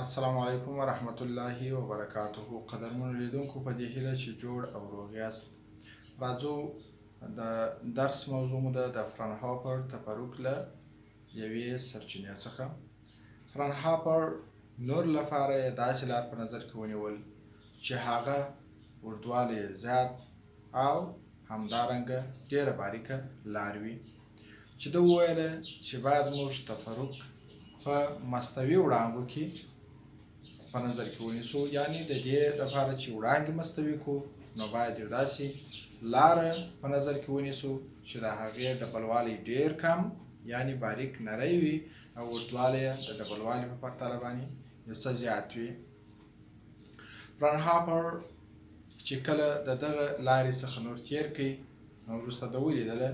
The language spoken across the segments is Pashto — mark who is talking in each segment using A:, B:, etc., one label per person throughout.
A: السلام علیکم ورحمت الله وبرکاته. قدرمنو لیدونکو په دې هیله چې جوړ او روغ یاست. راځو د درس موضوع مو د فرانهوفر تفرق له یوې سرچینې څخه. فرانهوفر نور لپاره یې داسې لار په نظر کې ونیول چې هغه اوږدوالی زیات او همدارنګه ډېره باریکه لار وي، چې ده وویله چې باید موږ تفرق په مستوي وړانګو کې په نظر کې ونیسو، یعنی د دې لپاره چې وړانګې مستوي کو نو باید یو داسې لاره په نظر کې ونیسو چې د هغې ډبلوالی ډېر کم یعنی باریک نری وي او اوږدوالی یې د ډبلوالي په پرتله باندې یو څه زیات وي. فرانهوفر چې کله د دغه لارې څخه نور تیر کړي نو وروسته ده ولیدله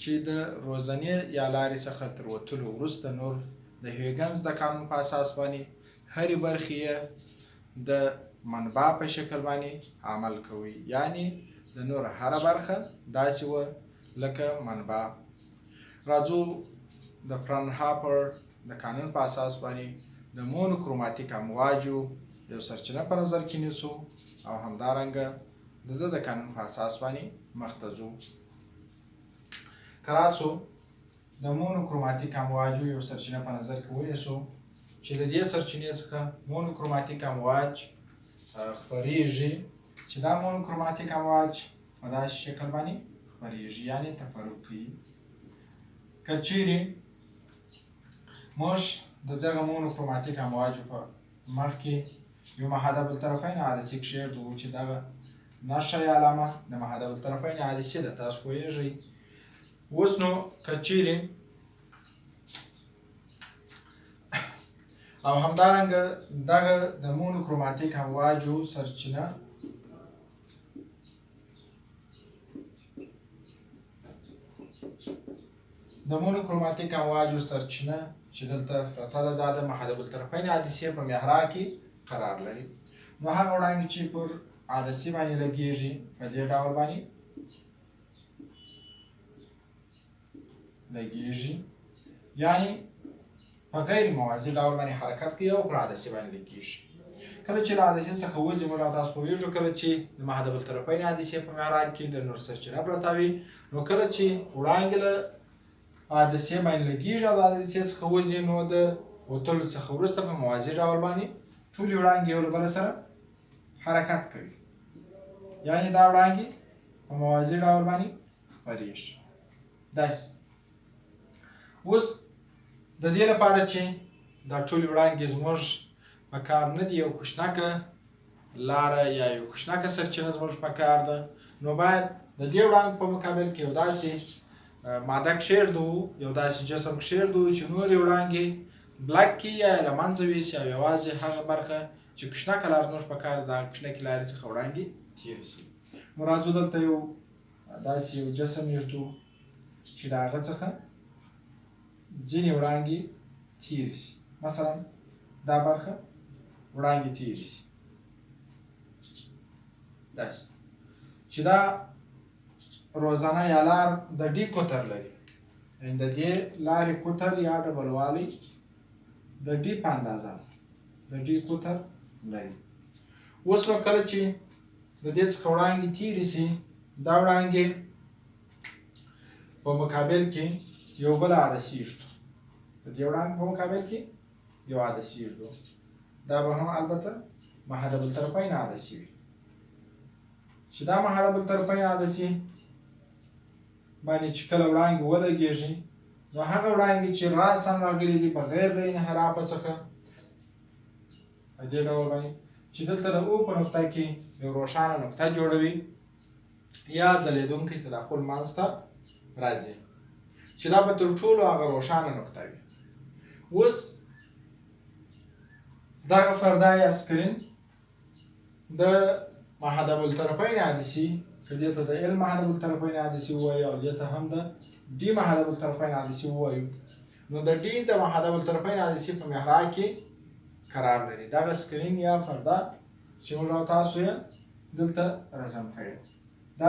A: چې د روزنې یا لارې څخه تر وتلو وروسته نور د هیګنز د قانون په اساس باندې هرې برخې یې د منبع په شکل باندې عمل کوي، یعنی د نور هره برخه داسې وه لکه منبع. راځو د فرانهوفر د قانون په اساس باندې د مونوکروماتیک امواجو یو سرچینه په نظر کې نیسو او همدارنګه د ده د قانون په اساس باندې مخته ځو. که راسو د مونوکروماتیک امواجو یو سرچینه په نظر کې ونیسو چې د دې سرچینې څخه مونوکروماتیک امواج خپریږي، چې دا مونوکروماتیک امواج په داسې شکل باندې خپریږي یعنی تفرق کوي. که چیرې موږ د دغه مونوکروماتیک امواجو په مخ کې یو محدب الطرفین عدسي کښېږدو چې دغه نښه یا علامه د محدب الطرفین عدسي ده، تاسو پوهېږئ. اوس نو که چیرې او همدارنګه دغه د مونوکروماتیک امواجو سرچینه د مونوکروماتیک امواجو سرچینه چې دلته پرته ده دا د محدب الطرفین عدسي په محور کې قرار لري. نو هغه وړانګې چې پر عدسي باندې لګېږي په دې ډول باندې لګېږي، یعنی په غیر موازي ډول باندې حرکت کوي او پر عدسي باندې لګېږي. کله چې له عدسي څخه وځي موږ او تاسو پوهېږو کله چې د محدب الطرفین عدسي په محور کې د نور سرچینه پرته وي، نو کله چې وړانګې له عدسي باندې لګېږي او د عدسي څخه وځي نو د وتلو څخه وروسته په موازي ډول باندې ټولې وړانګې یو له بله سره حرکت کوي، یعنی دا وړانګې په موازي ډول باندې خپرېږي. داسې اوس د دې لپاره چې دا ټولې وړانګې زموږ په کار نه دي، یو کوچنکه لاره یا یو کوچنکه سرچینه زموږ په کار ده، نو باید د دې وړانګو په مقابل کې یو داسې ماده کښېږدو، یو داسې جسم کښېږدو چې نورې وړانګې بلک کړي یا یې له منځه ویسي او یوازې هغه برخه چې کوچنکه لار زموږ په کار ده د هغه کوچنکې لارې څخه وړانګې تېرې شي. نو راځو دلته یو داسې یو جسم ایږدو چې د هغه څخه ځینې وړانګې تېرې شي، مثلا دا برخه وړانګې تېرې شي داسې چې دا روزانه یا لار د ډي قطر لري، یعنې د دې لارې قطر یا ډبلوالی د ډي په اندازه د ډي قطر لري. اوس نو کله چې د دې څخه وړانګې تېرې شي دا وړانګې په مقابل کې یو بل عدسي ایږدو، د دې وړانګې په مقابل کې یو عدسي ایږدو، دا به هم البته محدب الطرفین عدسي وي، چې دا محدب الطرفین عدسي باندې چې کله وړانګې ولګېږي نو هغه وړانګې چې راساً راغلي دي بغیر له انحرافه څخه په دې ډول باندې چې دلته د او په نقطه کې یو روښانه نقطه جوړوي یا ځلېدونکی تداخل منځ ته راځي چې دا به تر ټولو هغه روښانه نقطه وي. اوس دغه فرده یا سکرین د محدب الطرفین عدسي که دې ته د ال محدب الطرفین عدسي ووایو او دې ته هم د ډي محدب الطرفین عدسي ووایو، نو د ډي د محدب الطرفین عدسي په محور کې قرار لري. دغه سکرین یا فرده چې موږ او تاسو یې دلته رسم کړی دا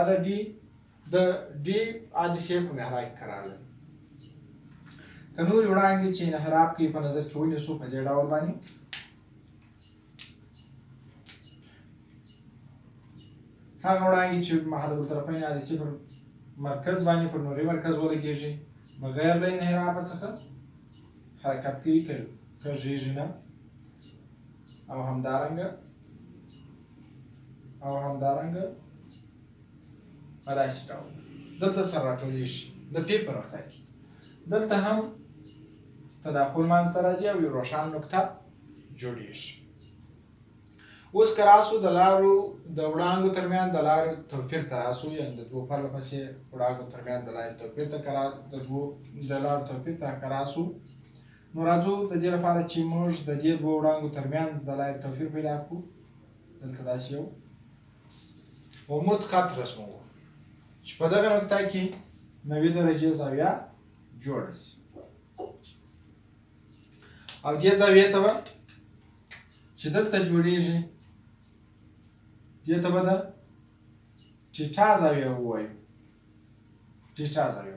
A: د ډي عدسي په محور کې قرار لري. که نورې وړانګې چې انحراف کوي په نظر کې ونیسو په دې ډول باندې هغه وړانګې چې محدب الطرفین عدسي پر مرکز باندې پر نوري مرکز ولګېږي بغیر له انحرافه څخه حرکت کوي کږېږي نه او همدارنګه په داسې ډول دلته سره راټولېږي شي د پی په نقطه کې دلته هم تداخل منځته راځي او یو روښانه نقطه جوړېږي. اوس که راسو د لارو د وړانګو ترمنځ د لارو توپیر ته راسو یعنې د دوو پرله پسې وړانګو ترمنځ د لارې توپیر ته د لارو توپیر ته که راسو نو راځو د دې لپاره چې موږ د دې دوو وړانګو ترمنځ د لارې توپیر پیدا کړو. دلته داسې یو عمود خط رسموو چې په دغه نقطه کې 90 درجې زاویه جوړه شي او دې زاویې ته به چې دلته جوړېږي دې ته به د ټیټا زاویه ووایو. ټیټا زاویه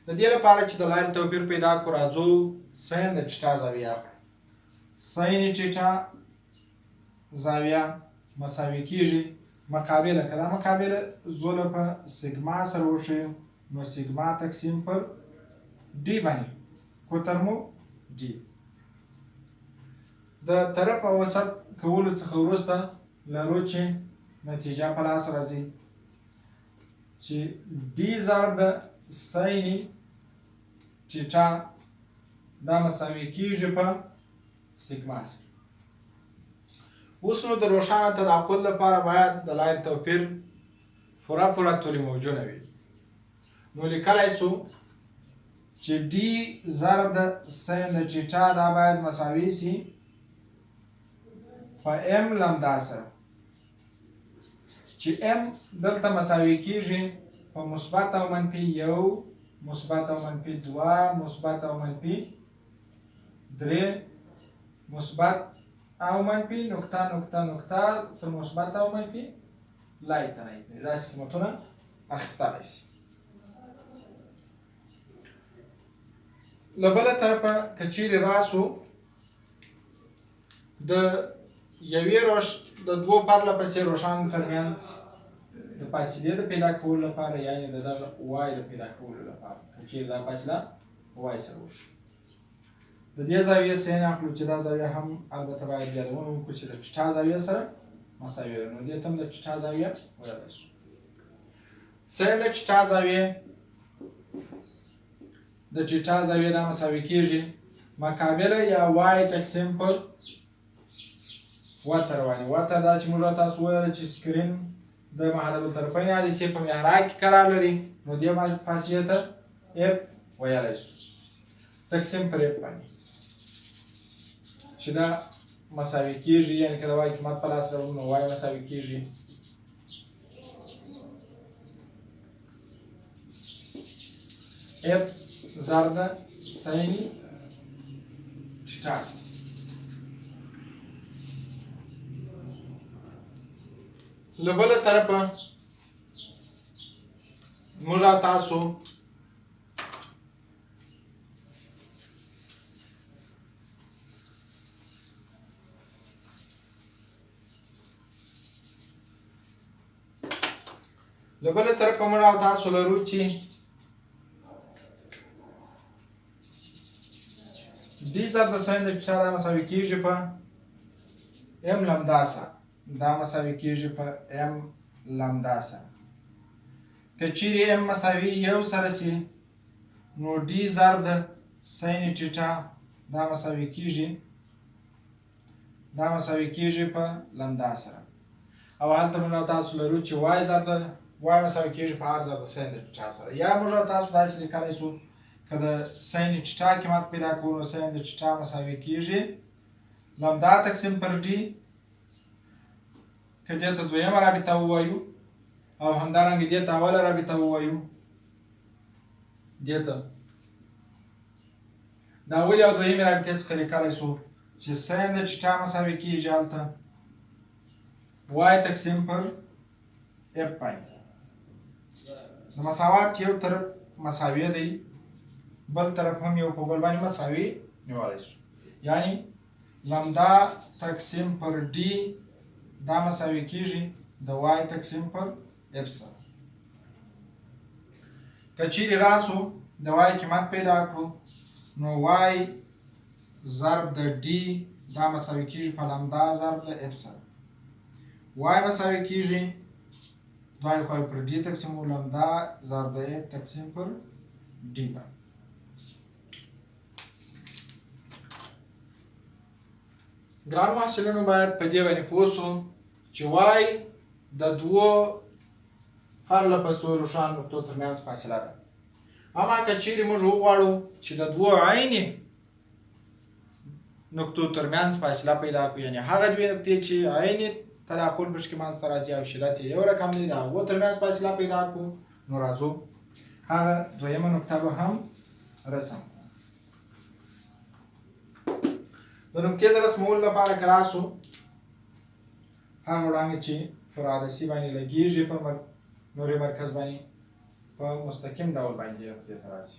A: د دې لپاره چې د لارې توپیر پیدا کړو راځو سین د ټیټا زاویه اخلو. سین ټیټا زاویه مساوي کېږي مقابله که دا مقابله زوله په سیګما سره وښیو نو سیګما تقسیم پر ډي باندې کوترمو ډي. د طرف او وسط کولو څخه وروسته لرو چې نتیجه په لاس راځي چې ډي ضرب د سین ټیټا دا مساوي کېږي په سیګما سره. اوس نو د روښانه تداخل لپاره باید د لارې توپیر پوره طولي موجونه وي. نو لیکلی سو چې ډي ضرب د سین د ټیټا دا باید مساوي سي په ام لمدا سره چې ام دلته مساوي کېږي په مثبت او منفي 1 مثبت او منفي 2 مثبت او منفي 3 مثبت او منفي نقطه تر مثبت او منفي لای ته نه داسې قیمتونه اخیستلی شي. له بله طرفه که چیرې راسو د دوو پرله پسې روښانو ترمنځ د فاصلې د پیدا کولو لپاره یعنې د دغه وای د پیدا کولو لپاره که چیرې دا فاصله وای سره وشي د دې زاویې سین اخلو چې دا زاویه هم البته باید یادونه وکړو چې د ټیټا زاویې سره مساوي ده. نو دې ته هم د ټیټا زاویه ویلی شو. سین د ټیټا زاویې دا مساوي کېږي مقابله یا وای تقسیم پر وتر باندې. وتر دا چې موږ تاسو وویل چې سکرین د محدب الطرفین عدسي په محراق کې قرار لري نو دې فاصلې ته اف ویلی شو تقسیم پر اف باندې چې دا مساوي کېږي یعنې که د وای قیمت په لاس راوړو نو وای مساوي کېږي اف ضرب د سین ټیټا سره. له بله طرفه موږ او تاسو لرو چې ډي ضرب د سین د ټیټا دا مساوي کېږي په ام لمدا سره. دا مساوي کېږي په ام لمدا سره. که چیرې ام مساوي 1 سره سي نو ډي ضرب د سین ټیټا دا مساوي کېږي په لمدا سره. او هلته موږ تاسو لرو چې وای ضرب د وای مساوي کېږي په ار ضرب د سین ټیټا سره. یا موږ تاسو داسې لیکلی شو که د سین ټیټا قیمت پیدا کړو نو سین د ټیټا مساوي کېږي لمدا تقسیم پر ډي که دې ته دویمه رابطه ووایو او همدارنګه دې ته اوله رابطه ووایو دې ته د اولې او دویمې رابطې څخه لیکلی شو چې سین د ټیټا مساوي کېږي هلته وای تقسیم پر اف باندې. د مساوات یو طرف مساوي دی بل طرف هم یو په بل باندې مساوي نیولی شو یعنی لمدا تقسیم پر ډي دا مساوي کېږي د وای تقسیم پر اف سره. که چیرې راسو د وای قیمت پیدا کړو نو وای ضرب د ډي دا مساوي کېږي په لمدا ضرب د اف سره. وای مساوي کېږي دواړې خواوې پر ډي تقسیمو لمدا ضرب د اف تقسیم پر ډي باندې. ګرانو محصلینو باید په دې باندې پوه شو چې وای د دوو پرله پسې روښانه نقطو ترمنځ فاصله ده. اما که چیرې موږ وغواړو چې د دوو عیني نقطو ترمنځ فاصله پیدا کړو، یعنې هغه دوې نقطې چې عیني تداخل پکې منځته راځي او شدت یې یو رقم دی، د هغو ترمنځ فاصله پیدا کړو، نو راځو هغه دویمه نقطه به هم رسم. د نقطې د رسمولو لپاره که راسو هغه وړانګې چې پر عدسي باندې لګېږي پر نوري مرکز باندې په مستقیم ډول باندې نقطې ته راځي،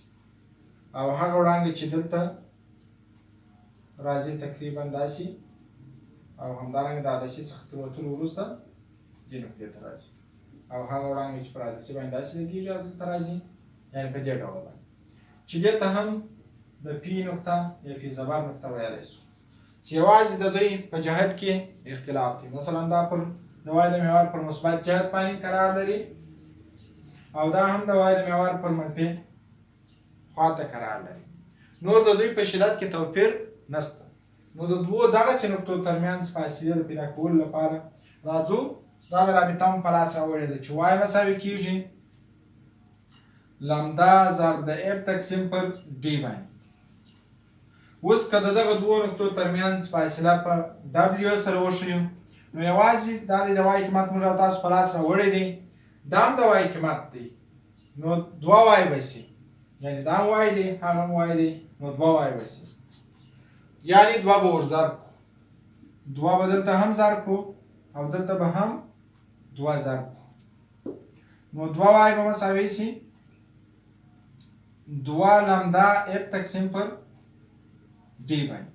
A: او هغه وړانګې چې دلته راځي تقریبا داسې، او همدارنګه د عدسي څخه تر وتلو وروسته دې نقطې ته راځي، او هغه وړانګې چې پر عدسي باندې داسې لګېږي او دلته راځي، یعنې په دې ډول باندې چې دې ته هم د پی نقطه یا پی زبر نقطه ویلی شو، چې یوازې د دوی په جهت کې اختلاف دی. مثلا دا پر د وای د محور پر مثبت جهت باندې قرار لري، او دا هم د وای د محور پر منفي خواته قرار لري. نور د دوی په شدت کې توپیر نشته. نو د دوو دغسې نقطو ترمنځ فاصلې د پیدا کولو لپاره راځو دا د رابطه مو په لاس راوړې ده چې وای مساوي کېږي لمدا ضرب د اف تقسیم پر ډي باندې. اوس که د دغه دوو نقطو ترمنځ فاصله په ډبلیو سره وښیو نو یوازې دا د وای قیمت موږ او تاسو په لاس راوړی دی، دا هم د وای قیمت دی، نو دوه وای به شي، یعنې دا هم وای دی هغه هم وای دی، نو دوه وای به شي، یعنې دوه به ور ضرب کړو، دوه به دلته هم ضرب کړو او دلته به هم دوه ضرب کړو، نو دوه وای به مساوي شي دوه لمدا اف تقسیم پر ډي باندې.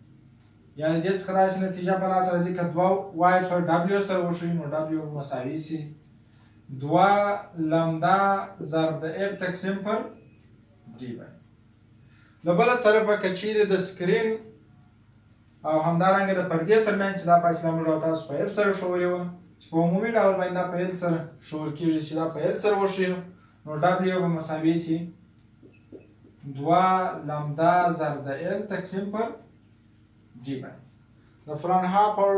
A: یعنې دې څخه داسې نتیجه په لاس راځي که دوه وای پر ډبلیو سره وښیو نو ډبلیو به مساوي شي دوه لمدا ضرب د اف تقسیم پر ډي باندې. له بله طرفه که چیرې د سکرین او همدارنګه د پردې ترمنځ چې دا فاصله موږ او تاسو په اف سره ښولې وه، چې په عمومي ډول باندې دا په ال سره ښول کېږي، چې دا په ال سره وښیو نو ډبلیو به مساوي شي دوه لمدا ضرب د ال تقسیم پر ډي باندې. د فرانهوفر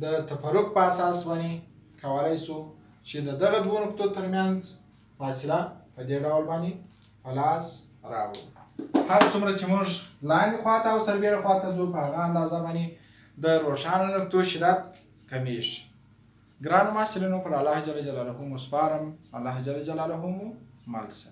A: د تفرق په اساس باندې کولی شو چې د دغه دوو نقطو ترمنځ فاصله په دې ډول باندې په لاس راوړو. هر څومره چې موږ لاندې خواته او سربیره خواته ځو په هغه اندازه باندې د روښانه نقطو شدت کمیږي. ګرانو محصلینو پر الله جل جلاله مو سپارم، الله جل جلاله مو مل شه.